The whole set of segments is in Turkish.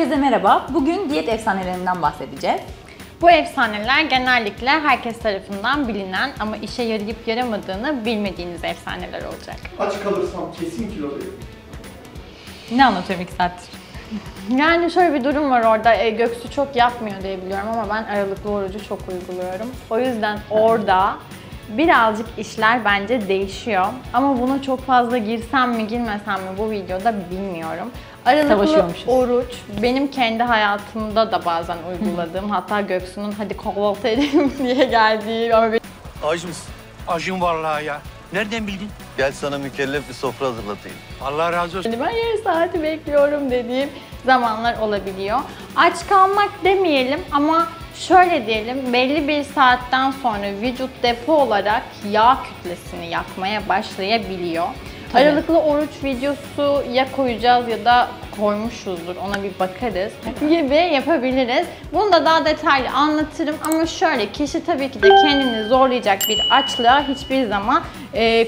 Herkese merhaba. Bugün diyet efsanelerinden bahsedeceğiz. Bu efsaneler genellikle herkes tarafından bilinen ama işe yarayıp yaramadığını bilmediğiniz efsaneler olacak. Aç kalırsam kesin kilo veririm. Ne anlatıyorum 2 saattir? Yani şöyle bir durum var orada, Göksu çok yapmıyor diye biliyorum ama ben aralıklı orucu çok uyguluyorum. O yüzden orada birazcık işler bence değişiyor. Ama buna çok fazla girsem mi girmesem mi bu videoda bilmiyorum. Aralıklı oruç benim kendi hayatımda da bazen uyguladığım, hatta Göksu'nun hadi kahvaltı edelim diye geldiği ama Aç mısın? Acım vallahi ya. Nereden bildin? Gel sana mükellef bir sofra hazırlatayım. Allah razı olsun. ben yarım saati bekliyorum dediğim zamanlar olabiliyor. Aç kalmak demeyelim ama şöyle diyelim, belli bir saatten sonra vücut depo olarak yağ kütlesini yakmaya başlayabiliyor. Tabii. Aralıklı oruç videosu ya koyacağız ya da koymuşuzdur, ona bir bakarız gibi yapabiliriz. Bunu da daha detaylı anlatırım ama şöyle, kişi tabii ki de kendini zorlayacak bir açlığa hiçbir zaman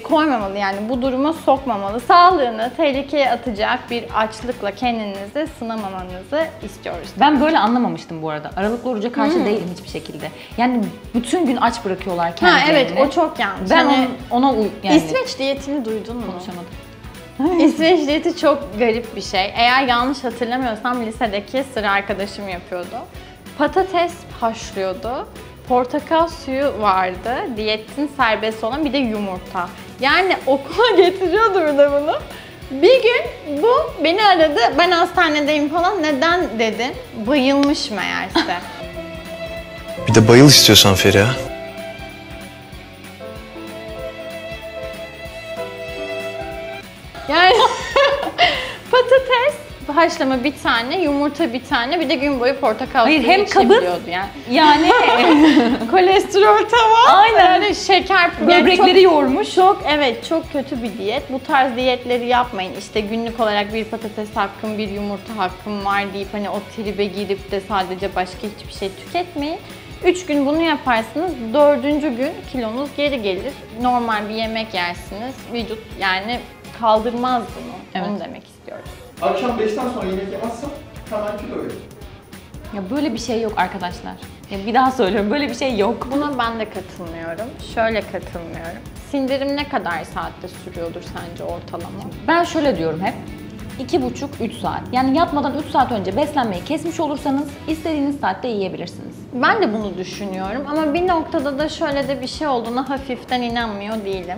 koymamalı, yani bu duruma sokmamalı. Sağlığını tehlikeye atacak bir açlıkla kendinizi sınamamanızı istiyoruz. Ben böyle anlamamıştım bu arada. Aralıklı oruca karşı değilim hiçbir şekilde. Yani bütün gün aç bırakıyorlar kendilerini. Evet, o çok yanlış. Ben ona yani... İsveç diyetini duydun mu? Konuşamadım. İsveç diyeti çok garip bir şey. Eğer yanlış hatırlamıyorsam lisedeki sıra arkadaşım yapıyordu. Patates haşlıyordu, portakal suyu vardı, diyetin serbest olan, bir de yumurta. Yani okula getiriyordu bir de bunu. Bir gün bu beni aradı, ben hastanedeyim falan, neden dedim, bayılmış meğerse. Bir de bayıl istiyorsan Feriha. Yani patates haşlama bir tane, yumurta bir tane, bir de gün boyu portakal suyu içebiliyordu yani. Yani kolesterol tavan. Aynen. Yani şeker, böbrekleri yoğurmuş. Çok kötü bir diyet. Bu tarz diyetleri yapmayın. İşte günlük olarak bir patates hakkım, bir yumurta hakkım var deyip hani o tribe girip de sadece başka hiçbir şey tüketmeyin. 3 gün bunu yaparsınız, 4. gün kilonuz geri gelir. Normal bir yemek yersiniz. Vücut yani kaldırmaz bunu. Evet. Onu demek istiyoruz. Akşam 5'ten sonra yemek yemezsem hemen kilo veririm. Ya böyle bir şey yok arkadaşlar. Ya bir daha söylüyorum, böyle bir şey yok. Buna ben de katılmıyorum. Şöyle katılmıyorum. Sindirim ne kadar saatte sürüyordur sence ortalama? Ben şöyle diyorum hep. 2,5-3 saat. Yani yatmadan 3 saat önce beslenmeyi kesmiş olursanız istediğiniz saatte yiyebilirsiniz. Ben de bunu düşünüyorum ama bir noktada da şöyle de bir şey olduğuna hafiften inanmıyor değilim.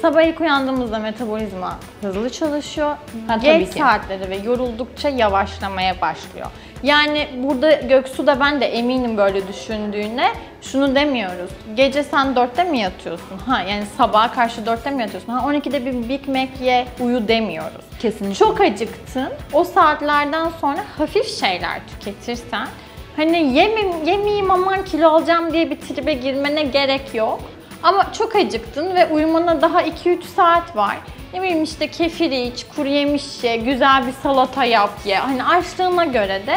Sabah ilk uyandığımızda metabolizma hızlı çalışıyor. Geç saatleri ve yoruldukça yavaşlamaya başlıyor. Yani burada Göksu da ben de eminim böyle düşündüğüne şunu demiyoruz. Gece sen 4'te mi yatıyorsun? Yani sabaha karşı 4'te mi yatıyorsun? 12'de bir Big Mac ye, uyu demiyoruz. Kesinlikle. Çok acıktın. O saatlerden sonra hafif şeyler tüketirsen, hani yemeyeyim aman kilo alacağım diye bir tribe girmene gerek yok. Ama çok acıktın ve uyumana daha 2-3 saat var. Ne bileyim işte kefir iç, kuru yemiş ye, güzel bir salata yap ye. Hani açlığına göre de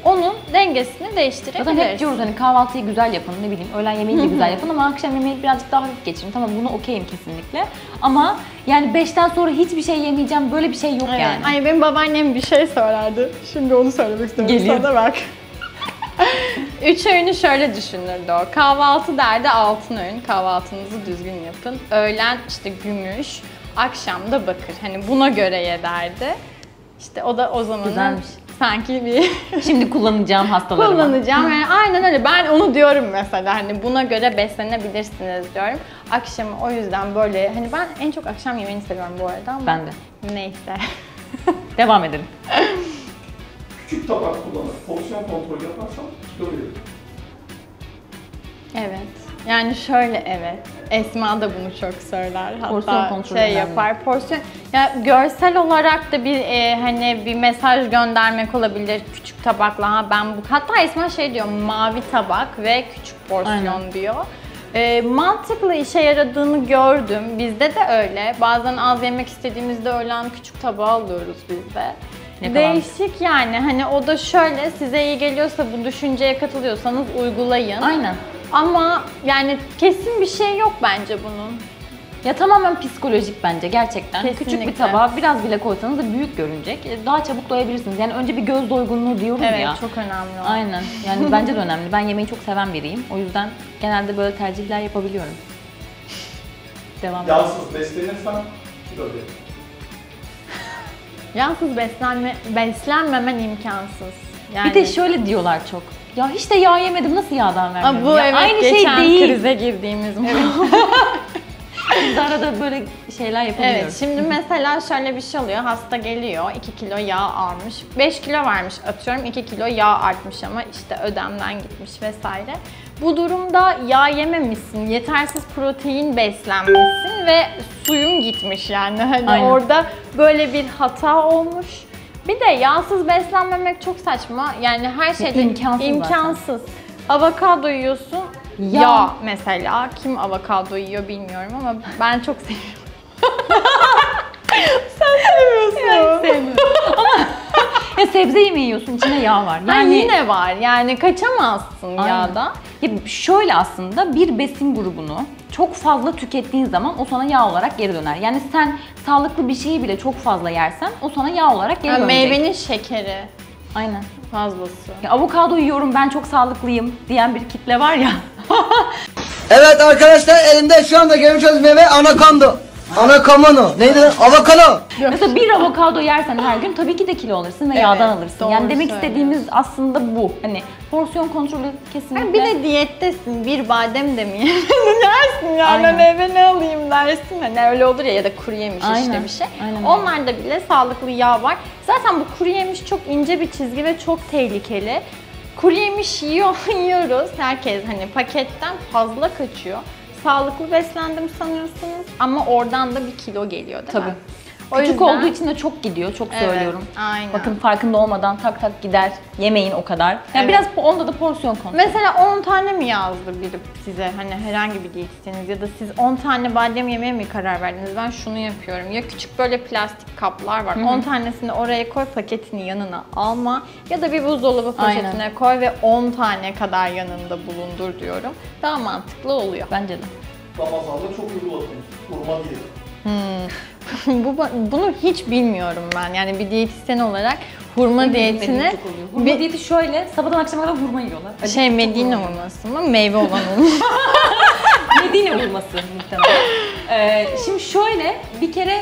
onun dengesini değiştirebiliriz. Zaten hep diyoruz hani kahvaltıyı güzel yapın, ne bileyim öğlen yemeği de güzel yapın ama akşam yemeği birazcık daha hafif geçirin. Tamam, bunu okeyim kesinlikle. Ama yani 5'ten sonra hiçbir şey yemeyeceğim, böyle bir şey yok yani. Ay benim babaannem bir şey söylerdi. Şimdi onu söylemek istiyorum. Geliyor. Sana bak. 3 öğünü şöyle düşünürdü o. Kahvaltı derdi altın öğün. Kahvaltınızı düzgün yapın. Öğlen işte gümüş, akşam da bakır. Hani buna göre ye derdi. İşte o da o zamanın güzelmiş. Sanki bir şimdi kullanacağım hastalarıma. Kullanacağım yani, aynen öyle. Ben onu diyorum mesela, hani buna göre beslenebilirsiniz diyorum. Akşamı o yüzden böyle, hani ben en çok akşam yemeğini seviyorum bu arada ama ben de. Neyse. Devam edelim. Küçük tabak kullanarak porsiyon kontrolü yaparsam kilo veririm. Evet. Yani şöyle, evet. Esma da bunu çok söyler. Hatta porsiyon kontrolü yapar. Porsiyon. Ya görsel olarak da bir hani bir mesaj göndermek olabilir küçük tabakla. Hatta Esma şey diyor, mavi tabak ve küçük porsiyon. Aynen. Diyor. Mantıklı, işe yaradığını gördüm. Bizde de öyle. Bazen az yemek istediğimizde öğlen küçük tabağı alıyoruz biz de. Değişik yani, hani o da şöyle, size iyi geliyorsa, bu düşünceye katılıyorsanız uygulayın. Aynen. Ama yani kesin bir şey yok bence bunun. Ya tamamen psikolojik bence gerçekten. Kesinlikle. Küçük bir tabağa biraz bile koysanız da büyük görünecek. Daha çabuk doyabilirsiniz. Yani önce bir göz doygunluğu diyoruz Evet, ya. çok önemli o. Aynen. Yani bence de önemli. Ben yemeği çok seven biriyim. O yüzden genelde böyle tercihler yapabiliyorum. Devam edelim. Yağsız beslenirsen kilo verir. Yağsız beslenmemen imkansız. Yani. Bir de şöyle diyorlar çok. Ya hiç de yağ yemedim, nasıl yağdan vermiyorum? bu Ya evet, aynı şey geçen değil. krize girdiğimiz Biz de arada böyle şeyler yapabiliyoruz. Evet, şimdi mesela şöyle bir şey oluyor. Hasta geliyor, 2 kilo yağ almış. 5 kilo vermiş atıyorum, 2 kilo yağ artmış ama işte ödemden gitmiş vesaire. Bu durumda yağ yememişsin, yetersiz protein beslenmişsin ve suyun gitmiş yani. Hani Aynen. orada böyle bir hata olmuş. Bir de yağsız beslenmemek çok saçma. Yani her şeyde imkansız Avokado yiyorsun, Ya. yağ mesela. Kim avokado yiyor bilmiyorum ama ben çok seviyorum. Sen sevmiyorsun. Sevmiyorum. Ama ya sebze yemeği yiyorsun, içinde yağ var. Yani yine var. Yani kaçamazsın Aynen. yağda. Ya şöyle aslında bir besin grubunu çok fazla tükettiğin zaman o sana yağ olarak geri döner. Yani sen sağlıklı bir şeyi bile çok fazla yersen o sana yağ olarak geri dönecek. Meyvenin şekeri Aynen. fazlası. Ya avokado yiyorum, ben çok sağlıklıyım diyen bir kitle var ya. Evet arkadaşlar, elimde şu anda görmüş olduğunuz meyve anakonda. Anakamano. Neydi? Avokado. Mesela bir avokado yersen her gün tabii ki de kilo alırsın ve Evet, yağdan alırsın. doğru Yani demek söylüyorsun. istediğimiz aslında bu. Hani porsiyon kontrolü kesinlikle. Bir de diyettesin, bir badem de mi yemedin dersin yani Aynen. eve ne alayım dersin. Hani öyle olur ya da kuru yemiş işte Aynen, bir şey. aynen öyle. Onlarda bile sağlıklı yağ var. Zaten bu kuru yemiş çok ince bir çizgi ve çok tehlikeli. Kuru yemiş yiyoruz. Herkes hani paketten fazla kaçıyor. Sağlıklı beslendim sanıyorsunuz ama oradan da bir kilo geliyor değil Tabii. mi? Küçük olduğu için de çok gidiyor, çok Evet, söylüyorum. aynen. Bakın farkında olmadan tak tak gider, yemeyin o kadar. Yani Evet. biraz onda da porsiyon kontrolü. Mesela 10 tane mi yazdı biri size hani herhangi bir diyetisyeniz ya da siz 10 tane badem yemeye mi karar verdiniz? Ben şunu yapıyorum. Ya küçük böyle plastik kaplar var. 10 tanesini oraya koy, paketini yanına alma. Ya da bir buzdolabı poşetine Aynen. koy ve 10 tane kadar yanında bulundur diyorum. Daha mantıklı oluyor. Bence de. Ramazan'da çok uygulatıyoruz. Hurma değil. Bunu hiç bilmiyorum ben. Yani bir diyetisyen olarak hurma diyetini Çok oluyor. Hurma diyeti şöyle, sabahtan akşama kadar hurma yiyorlar. Medine hurması mı? Meyve olan hurma. Medine hurması muhtemelen. Şimdi şöyle, bir kere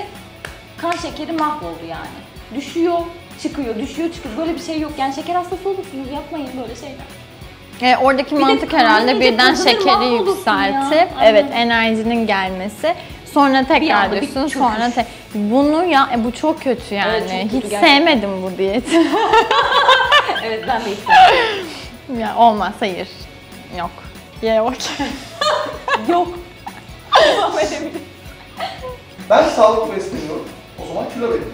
kan şekeri mahvoldu yani. Düşüyor, çıkıyor, düşüyor, çıkıyor. Böyle bir şey yok. Yani şeker hastası olursunuz, yapmayın böyle şeyler. Oradaki Bir de mantık karnın herhalde iyice birden kazanır, şekeri mahvolursun yükseltip ya. Aynen. evet enerjinin gelmesi. Sonra tekrar anda bir diyorsun, çöküş. sonra bunu ya bu çok kötü yani. Evet, çok kötü Hiç gerçekten. sevmedim bu diyeti. Evet, ben de istedim. Ya olmaz, hayır. Yok. Yok. Yok. Ben sağlıklı besleniyorum. O zaman kilo veririm.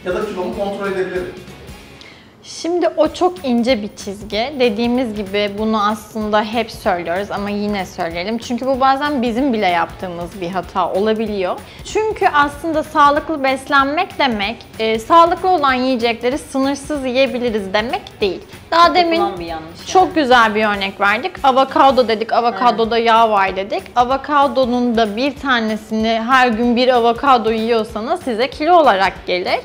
Ya da kilomu kontrol edebilirim. Şimdi o çok ince bir çizgi. Dediğimiz gibi bunu aslında hep söylüyoruz ama yine söyleyelim. Çünkü bu bazen bizim bile yaptığımız bir hata olabiliyor. Çünkü aslında sağlıklı beslenmek demek, sağlıklı olan yiyecekleri sınırsız yiyebiliriz demek değil. Daha demin Yapılan bir yanlış çok güzel bir örnek verdik. Avokado dedik, avokadoda yağ var dedik. Avokadonun da bir tanesini her gün bir avokado yiyorsanız size kilo olarak gelir.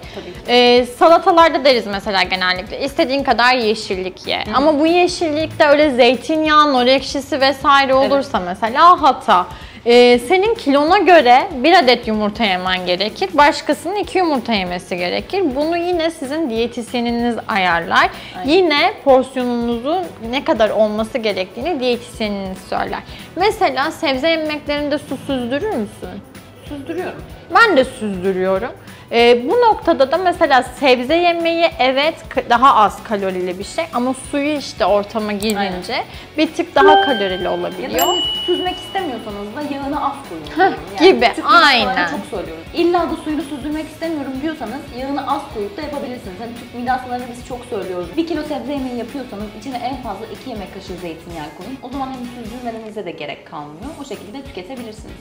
Salatalarda deriz mesela genellikle. İstediğin kadar yeşillik ye. Ama bu yeşillikte öyle zeytinyağı, nar ekşisi vesaire olursa mesela hata. Senin kilona göre bir adet yumurta yemen gerekir. Başkasının 2 yumurta yemesi gerekir. Bunu yine sizin diyetisyeniniz ayarlar. Yine porsiyonunuzun ne kadar olması gerektiğini diyetisyeniniz söyler. Mesela sebze yemeklerinde su süzdürür müsün? Süzdürüyorum. Ben de süzdürüyorum. Bu noktada da mesela sebze yemeği evet daha az kalorili bir şey ama suyu işte ortama girince bir tık daha kalorili Ya da olabiliyor. hani süzmek istemiyorsanız da yağını az koyun diyorum. gibi, küçük noktalarda aynen. çok söylüyoruz. İlla da suyunu süzdürmek istemiyorum diyorsanız yağını az koyup da yapabilirsiniz. Hani Türk mide hastalarına biz çok söylüyoruz. 1 kilo sebze yemeği yapıyorsanız içine en fazla 2 yemek kaşığı zeytinyağı koyun. O zaman hem süzdürmenize de gerek kalmıyor. O şekilde tüketebilirsiniz.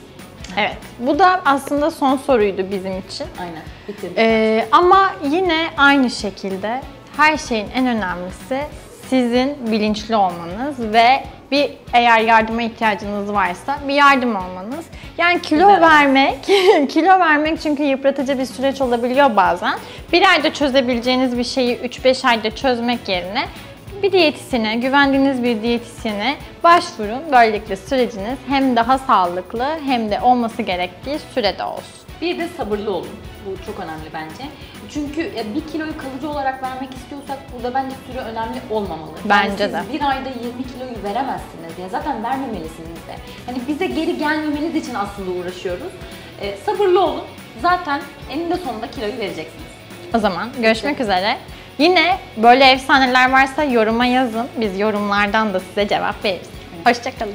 Evet. Bu da aslında son soruydu bizim için. Aynen. Bitirdim. Ama yine aynı şekilde her şeyin en önemlisi sizin bilinçli olmanız ve eğer yardıma ihtiyacınız varsa bir yardım almanız. Yani kilo Güzel. vermek, kilo vermek çünkü yıpratıcı bir süreç olabiliyor bazen. Bir ayda çözebileceğiniz bir şeyi 3-5 ayda çözmek yerine bir diyetisyene, güvendiğiniz bir diyetisyene başvurun. Böylelikle süreciniz hem daha sağlıklı hem de olması gerektiği sürede olsun. Bir de sabırlı olun. Bu çok önemli bence. Çünkü 1 kiloyu kalıcı olarak vermek istiyorsak burada bence süre önemli olmamalı. Bence yani de. siz bir ayda 20 kiloyu veremezsiniz. Ya zaten vermemelisiniz de. Hani bize geri gelmemeniz için aslında uğraşıyoruz. Sabırlı olun. Zaten eninde sonunda kiloyu vereceksiniz. O zaman görüşmek üzere. Yine böyle efsaneler varsa yoruma yazın. Biz yorumlardan da size cevap veririz. Hoşça kalın.